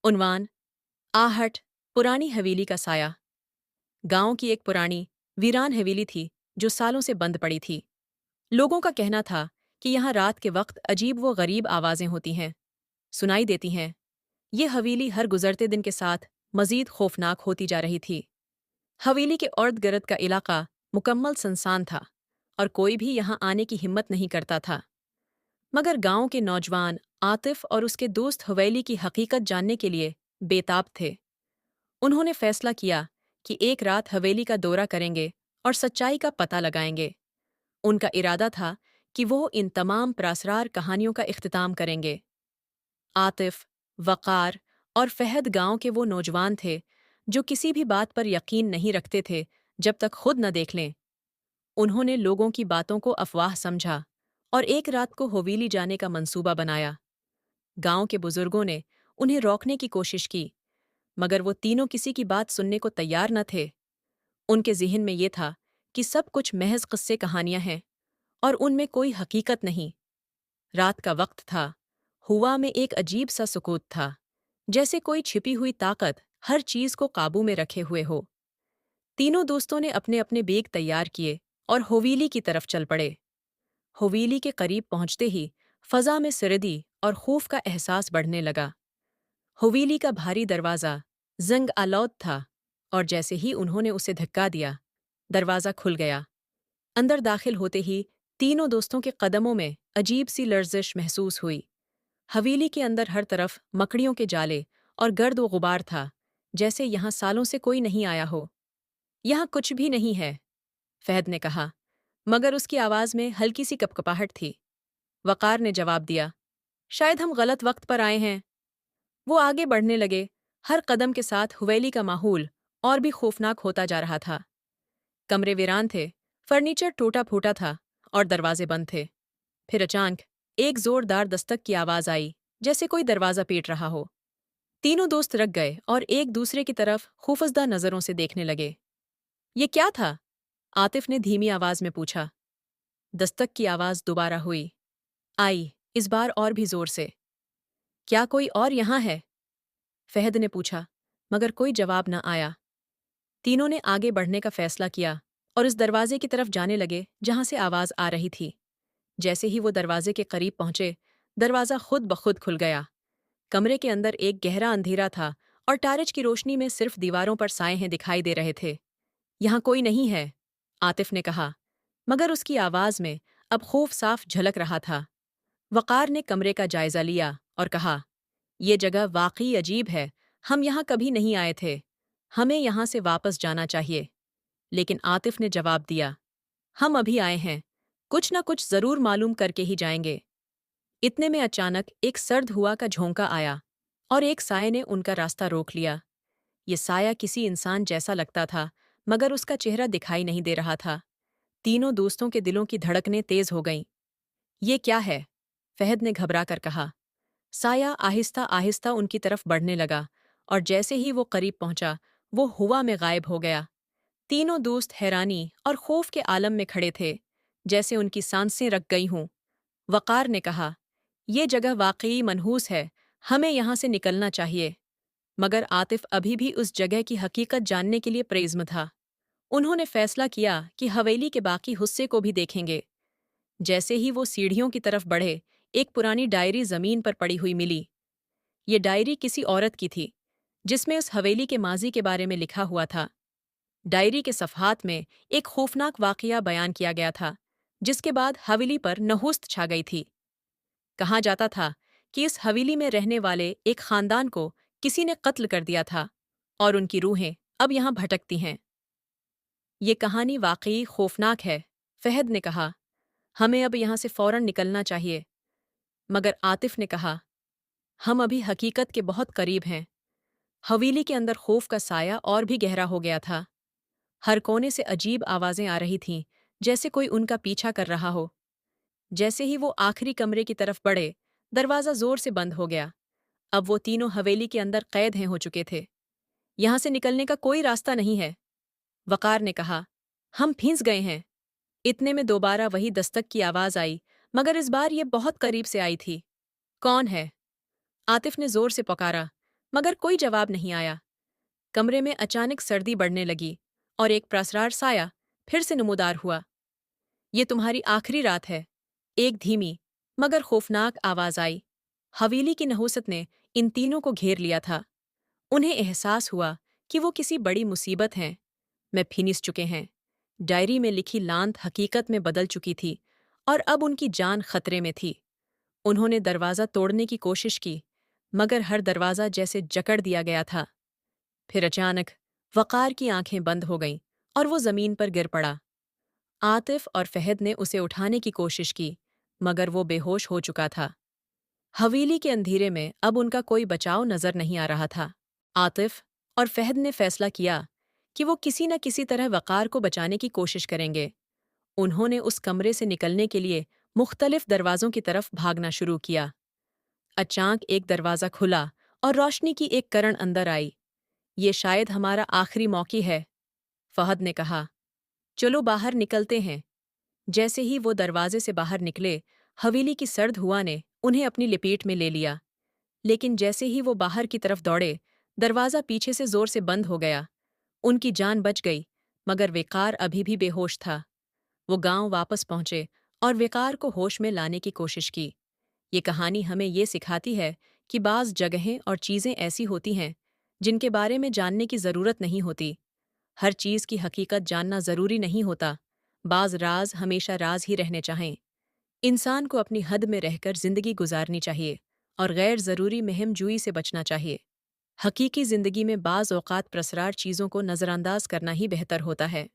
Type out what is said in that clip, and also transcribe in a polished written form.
उन्वान आहट पुरानी हवेली का साया। गांव की एक पुरानी वीरान हवेली थी जो सालों से बंद पड़ी थी। लोगों का कहना था कि यहाँ रात के वक्त अजीब व गरीब आवाजें होती हैं, सुनाई देती हैं। ये हवेली हर गुजरते दिन के साथ मजीद खौफनाक होती जा रही थी। हवेली के इर्द गिर्द का इलाका मुकम्मल सुनसान था और कोई भी यहाँ आने की हिम्मत नहीं करता था। मगर गांव के नौजवान आतिफ और उसके दोस्त हवेली की हकीकत जानने के लिए बेताब थे। उन्होंने फैसला किया कि एक रात हवेली का दौरा करेंगे और सच्चाई का पता लगाएंगे। उनका इरादा था कि वो इन तमाम प्रासरार कहानियों का इख्तिताम करेंगे। आतिफ, वक़ार और फहद गांव के वो नौजवान थे जो किसी भी बात पर यकीन नहीं रखते थे जब तक खुद न देख लें। उन्होंने लोगों की बातों को अफवाह समझा और एक रात को हवेली जाने का मंसूबा बनाया। गांव के बुजुर्गों ने उन्हें रोकने की कोशिश की, मगर वो तीनों किसी की बात सुनने को तैयार न थे। उनके ज़हन में ये था कि सब कुछ महज किस्से कहानियां हैं और उनमें कोई हकीकत नहीं। रात का वक्त था। हुआ में एक अजीब सा सुकूत था, जैसे कोई छिपी हुई ताकत हर चीज को काबू में रखे हुए हो। तीनों दोस्तों ने अपने अपने बैग तैयार किए और हवेली की तरफ चल पड़े। हवेली के करीब पहुंचते ही फजा में सर्दी और खौफ का एहसास बढ़ने लगा। हवेली का भारी दरवाज़ा जंग आलौद था और जैसे ही उन्होंने उसे धक्का दिया, दरवाज़ा खुल गया। अंदर दाखिल होते ही तीनों दोस्तों के कदमों में अजीब सी लर्जिश महसूस हुई। हवेली के अंदर हर तरफ मकड़ियों के जाले और गर्द व गुबार था, जैसे यहाँ सालों से कोई नहीं आया हो। यहाँ कुछ भी नहीं है, फहद ने कहा, मगर उसकी आवाज़ में हल्की सी कपकपाहट थी। वक़ार ने जवाब दिया, शायद हम गलत वक्त पर आए हैं। वो आगे बढ़ने लगे। हर कदम के साथ हवेली का माहौल और भी खौफनाक होता जा रहा था। कमरे वीरान थे, फर्नीचर टूटा फूटा था और दरवाजे बंद थे। फिर अचानक एक जोरदार दस्तक की आवाज़ आई, जैसे कोई दरवाज़ा पीट रहा हो। तीनों दोस्त रख गए और एक दूसरे की तरफ खौफजदा नज़रों से देखने लगे। ये क्या था? आतिफ ने धीमी आवाज़ में पूछा। दस्तक की आवाज़ दोबारा हुई, आई, इस बार और भी जोर से। क्या कोई और यहाँ है? फहद ने पूछा, मगर कोई जवाब न आया। तीनों ने आगे बढ़ने का फैसला किया और इस दरवाजे की तरफ जाने लगे जहां से आवाज़ आ रही थी। जैसे ही वो दरवाजे के करीब पहुंचे, दरवाज़ा खुद ब खुद खुल गया। कमरे के अंदर एक गहरा अंधेरा था और टारिच की रोशनी में सिर्फ दीवारों पर साए हैं दिखाई दे रहे थे। यहाँ कोई नहीं है, आतिफ ने कहा, मगर उसकी आवाज़ में अब खौफ साफ झलक रहा था। वक़ार ने कमरे का जायज़ा लिया और कहा, ये जगह वाकई अजीब है, हम यहाँ कभी नहीं आए थे, हमें यहाँ से वापस जाना चाहिए। लेकिन आतिफ ने जवाब दिया, हम अभी आए हैं, कुछ न कुछ ज़रूर मालूम करके ही जाएंगे। इतने में अचानक एक सर्द हुआ का झोंका आया और एक साये ने उनका रास्ता रोक लिया। ये साया किसी इंसान जैसा लगता था, मगर उसका चेहरा दिखाई नहीं दे रहा था। तीनों दोस्तों के दिलों की धड़कनें तेज हो गईं। ये क्या है? फहद ने घबरा कर कहा। साया आहिस्ता आहिस्ता उनकी तरफ बढ़ने लगा और जैसे ही वो करीब पहुंचा, वो हवा में गायब हो गया। तीनों दोस्त हैरानी और खौफ के आलम में खड़े थे, जैसे उनकी सांसें रक गई हों। वक़ार ने कहा, ये जगह वाकई मनहूस है, हमें यहाँ से निकलना चाहिए। मगर आतिफ अभी भी उस जगह की हकीकत जानने के लिए प्रेज़्म था। उन्होंने फैसला किया कि हवेली के बाकी हिस्से को भी देखेंगे। जैसे ही वो सीढ़ियों की तरफ बढ़े, एक पुरानी डायरी ज़मीन पर पड़ी हुई मिली। ये डायरी किसी औरत की थी, जिसमें उस हवेली के माजी के बारे में लिखा हुआ था। डायरी के सफ़हात में एक खौफनाक वाक़या बयान किया गया था, जिसके बाद हवेली पर नहुस्त छा गई थी। कहा जाता था कि इस हवेली में रहने वाले एक ख़ानदान को किसी ने कत्ल कर दिया था और उनकी रूहें अब यहाँ भटकती हैं। ये कहानी वाकई खौफनाक है, फहद ने कहा, हमें अब यहाँ से फ़ौरन निकलना चाहिए। मगर आतिफ ने कहा, हम अभी हकीकत के बहुत करीब हैं। हवेली के अंदर खौफ का साया और भी गहरा हो गया था। हर कोने से अजीब आवाज़ें आ रही थीं, जैसे कोई उनका पीछा कर रहा हो। जैसे ही वो आखिरी कमरे की तरफ बढ़े, दरवाज़ा ज़ोर से बंद हो गया। अब वो तीनों हवेली के अंदर कैद हैं हो चुके थे। यहाँ से निकलने का कोई रास्ता नहीं है। वक़ार ने कहा, हम फंस गए हैं। इतने में दोबारा वही दस्तक की आवाज़ आई, मगर इस बार ये बहुत करीब से आई थी। कौन है? आतिफ ने ज़ोर से पुकारा, मगर कोई जवाब नहीं आया। कमरे में अचानक सर्दी बढ़ने लगी और एक प्रसरार साया फिर से नमूदार हुआ। ये तुम्हारी आखिरी रात है, एक धीमी मगर खौफनाक आवाज आई। हवेली की नहुसत ने इन तीनों को घेर लिया था। उन्हें एहसास हुआ कि वो किसी बड़ी मुसीबत हैं में फिनिस चुके हैं। डायरी में लिखी लांत हकीकत में बदल चुकी थी और अब उनकी जान खतरे में थी। उन्होंने दरवाज़ा तोड़ने की कोशिश की, मगर हर दरवाज़ा जैसे जकड़ दिया गया था। फिर अचानक वक़ार की आंखें बंद हो गईं और वो ज़मीन पर गिर पड़ा। आतिफ और फहद ने उसे उठाने की कोशिश की, मगर वो बेहोश हो चुका था। हवेली के अंधेरे में अब उनका कोई बचाव नजर नहीं आ रहा था। आतिफ और फहद ने फैसला किया कि वो किसी न किसी तरह वक़ार को बचाने की कोशिश करेंगे। उन्होंने उस कमरे से निकलने के लिए मुख्तलिफ दरवाज़ों की तरफ भागना शुरू किया। अचानक एक दरवाज़ा खुला और रोशनी की एक किरण अंदर आई। ये शायद हमारा आखिरी मौका है, फहद ने कहा। चलो बाहर निकलते हैं। जैसे ही वो दरवाजे से बाहर निकले, हवेली की सर्द हवा ने उन्हें अपनी लपेट में ले लिया। लेकिन जैसे ही वो बाहर की तरफ दौड़े, दरवाज़ा पीछे से जोर से बंद हो गया। उनकी जान बच गई, मगर वेकार अभी भी बेहोश था। वो गांव वापस पहुंचे और वेकार को होश में लाने की कोशिश की। ये कहानी हमें ये सिखाती है कि बाज़ जगहें और चीज़ें ऐसी होती हैं जिनके बारे में जानने की ज़रूरत नहीं होती। हर चीज़ की हकीकत जानना ज़रूरी नहीं होता। बाज़ राज हमेशा राज ही रहने चाहें। इंसान को अपनी हद में रहकर ज़िंदगी गुजारनी चाहिए और गैर ज़रूरी महम जुई से बचना चाहिए। हकीकी ज़िंदगी में बाज़ औक़ात प्रसरार चीज़ों को नज़रअंदाज करना ही बेहतर होता है।